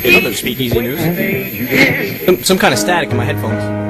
Another speakeasy news. Some kind of static in my headphones.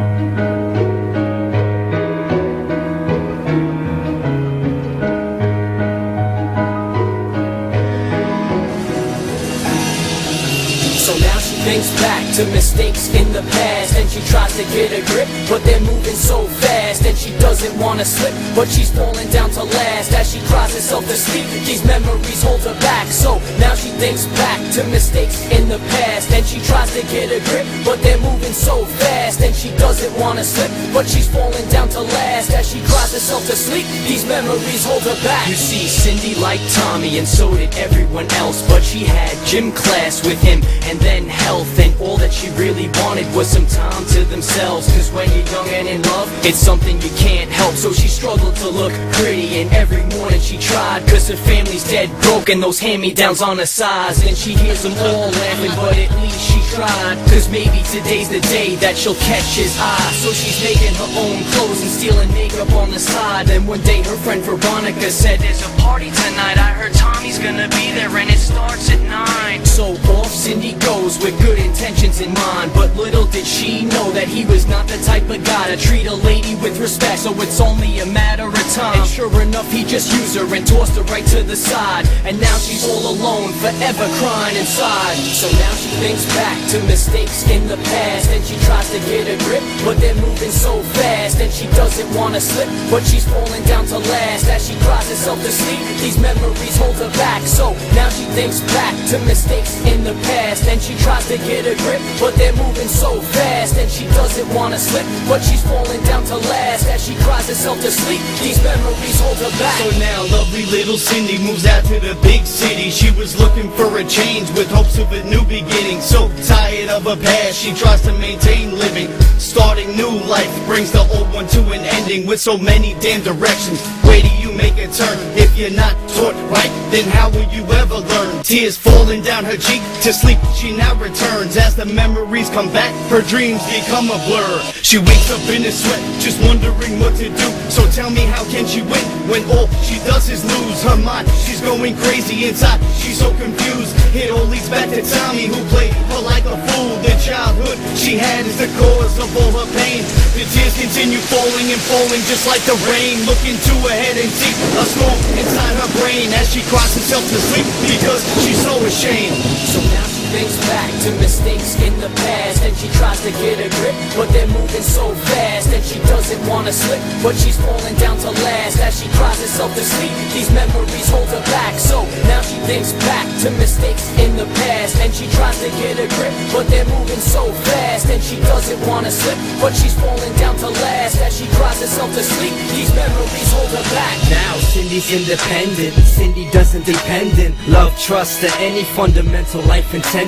Thinks back to mistakes in the past, and she tries to get a grip, but they're moving so fast, and she doesn't wanna slip, but she's falling down to last as she cries herself to sleep. These memories hold her back, so now she thinks back to mistakes in the past, and she tries to get a grip, but they're moving so fast, and she doesn't wanna slip, but she's falling down to last as she cries herself to sleep. These memories hold her back. You see, Cindy liked Tommy, and so did everyone else, but she had gym class with him, and then health, and all that she really wanted was some time to themselves. Cause when you're young and in love, it's something you can't help. So she struggled to look pretty, and every morning she tried, cause her family's dead broke, and those hand-me-downs on her sides. And she hears them all laughing, but at least she tried, cause maybe today's the day that she'll catch his eye. So she's making her own clothes and stealing makeup on the side. And one day her friend Veronica said, there's a party tonight, I heard Tommy's gonna be there, and it starts at 9. So off Cindy goes with good intentions in mind, but little did she know that he was not the type of guy to treat a lady with respect. So it's only a matter of time, and sure enough he just used her and tossed her right to the side. And now she's all alone, forever crying inside. So now she thinks back to mistakes in the past, and she tries to get a grip, but they're moving so fast, and she doesn't wanna slip, but she's falling down to last as she cries herself to sleep. These memories hold her back, so now she thinks back to mistakes in the past, and she tries to get a grip, but they're moving so fast, and she doesn't wanna slip, but she's falling down to last as she cries herself to sleep. These memories hold her back. So now lovely little Cindy moves out to the big city. She was looking for a change with hopes of a new beginning. So tired of her past, she tries to maintain living. Starting new life brings the old one to an ending. With so many damn directions, where do you make a turn? If you're not taught right, then how will you ever learn? Tears falling down her cheek, to sleep she now returns. As the memories come back, her dreams become a blur. She wakes up in a sweat, just wondering what to do. So tell me, how can she win when all she does is lose her mind? She's going crazy inside, she's so confused. It all leads back to Tommy, who played her like a fool. The childhood she had is the cause of all her pain. The tears continue falling and falling just like the rain. Look into her head and see a storm inside her brain as she cries herself to sleep because she's so ashamed. So now she thinks back to mistakes in the past, and she tries to get a grip, but they're moving so fast, and she doesn't wanna slip, but she's falling down to last as she cries herself to sleep. These memories hold her back, so now she thinks back to mistakes in the past, and she tries to get a grip, but they're moving so fast, and she doesn't wanna slip, but she's falling down to last as she cries herself to sleep. These memories hold her back. Now Cindy's independent, Cindy doesn't depend in love, trust, or any fundamental life intended.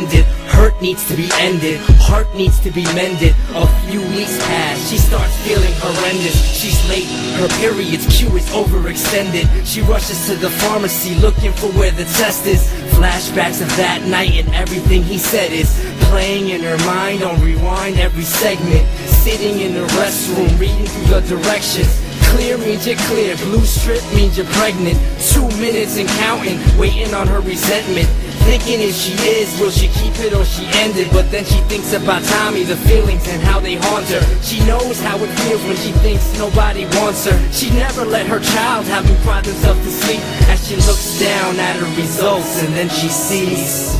Hurt needs to be ended, heart needs to be mended. A few weeks pass, she starts feeling horrendous. She's late, her period's queue is overextended. She rushes to the pharmacy looking for where the test is. Flashbacks of that night and everything he said is playing in her mind on rewind every segment. Sitting in the restroom reading through the directions. Clear means you're clear, blue strip means you're pregnant. 2 minutes and counting, waiting on her resentment. Thinking if she is, will she keep it or she end it? But then she thinks about Tommy, the feelings and how they haunt her. She knows how it feels when she thinks nobody wants her. She never let her child have him cry himself to sleep. As she looks down at her results and then she sees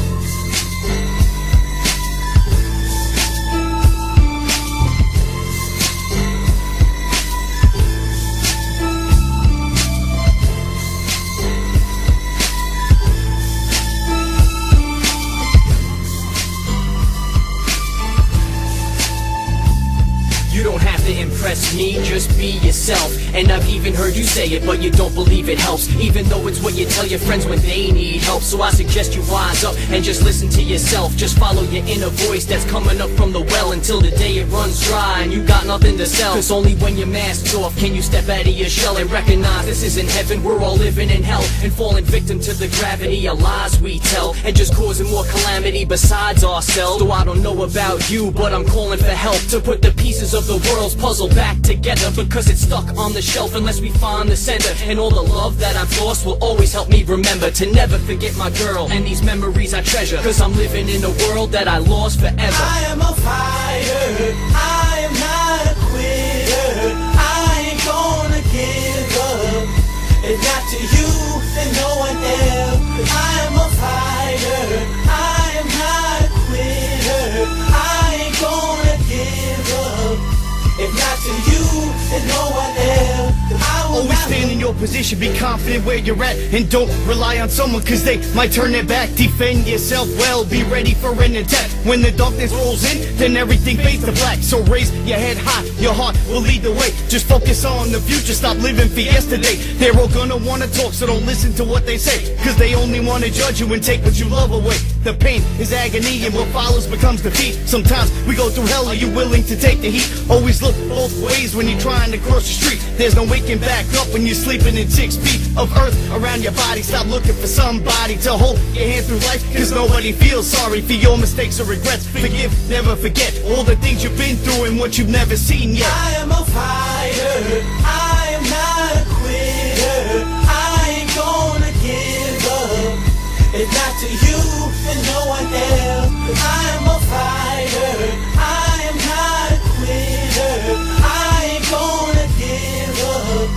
impress me, just be yourself. And I've even heard you say it, but you don't believe it helps, even though it's what you tell your friends when they need help. So I suggest you wise up and just listen to yourself. Just follow your inner voice that's coming up from the well until the day it runs dry and you got nothing to sell. Cause only when your mask's off can you step out of your shell and recognize this isn't heaven, we're all living in hell and falling victim to the gravity of lies we tell and just causing more calamity besides ourselves. So I don't know about you, but I'm calling for help to put the pieces of the world's puzzle back together, because cause it's stuck on the shelf unless we find the sender. And all the love that I've lost will always help me remember to never forget my girl and these memories I treasure, cause I'm living in a world that I lost forever. I am a fighter, I am not a quitter. I ain't gonna give up, if not to you, then no one else. I am a fighter, I am not a quitter. I ain't gonna give up, if not to you, then no one else. I will Always not stand in your position, be confident where you're at, and don't rely on someone cause they might turn their back. Defend yourself well, be ready for an attack. When the darkness rolls in, then everything fades to black. So raise your head high, your heart will lead the way. Just focus on the future, stop living for yesterday. They're all gonna wanna talk, so don't listen to what they say, cause they only wanna judge you and take what you love away. The pain is agony and what follows becomes defeat. Sometimes we go through hell, are you willing to take the heat? Always look both ways when you're trying to cross the street. There's no waking back up when you're sleeping in 6 feet of earth around your body. Stop looking for somebody to hold your hand through life, cause nobody feels sorry for your mistakes or regrets. Forgive, never forget all the things you've been through and what you've never seen yet. I am a fighter, I am not a quitter. I ain't gonna give up, if not to you, then no one else. I am a fighter, I am not a quitter. I ain't gonna give up,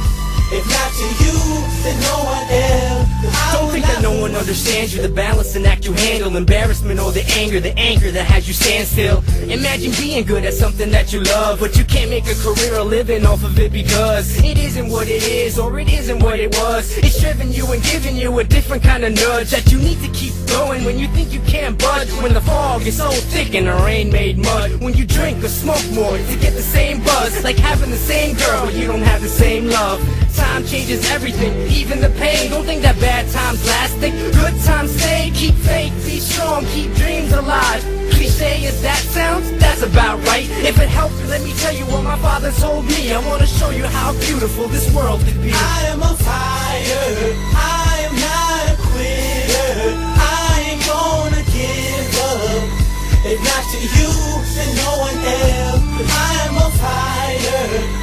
if not to you, then no one else. Don't think that no one understands you. The balancing act you handle, embarrassment or the anger that has you stand still. Imagine being good at something that you love, but you can't make a career or living off of it because it isn't what it is or it isn't what it was. It's driven you and giving you a different kind of nudge that you need to keep going when you think you can't budge. When the fog is so thick and the rain made mud, when you drink or smoke more to get the same buzz, like having the same girl but you don't have the same love. Time changes everything, even the pain. Don't think that bad times lasting, good times stay. Keep faith, be strong, keep dreams alive. Cliche as that sounds, that's about right. If it helps, let me tell you what my father told me. I wanna show you how beautiful this world could be. I am a fighter, I am not a quitter. I ain't gonna give up, if not to you, then no one else. I am a fighter,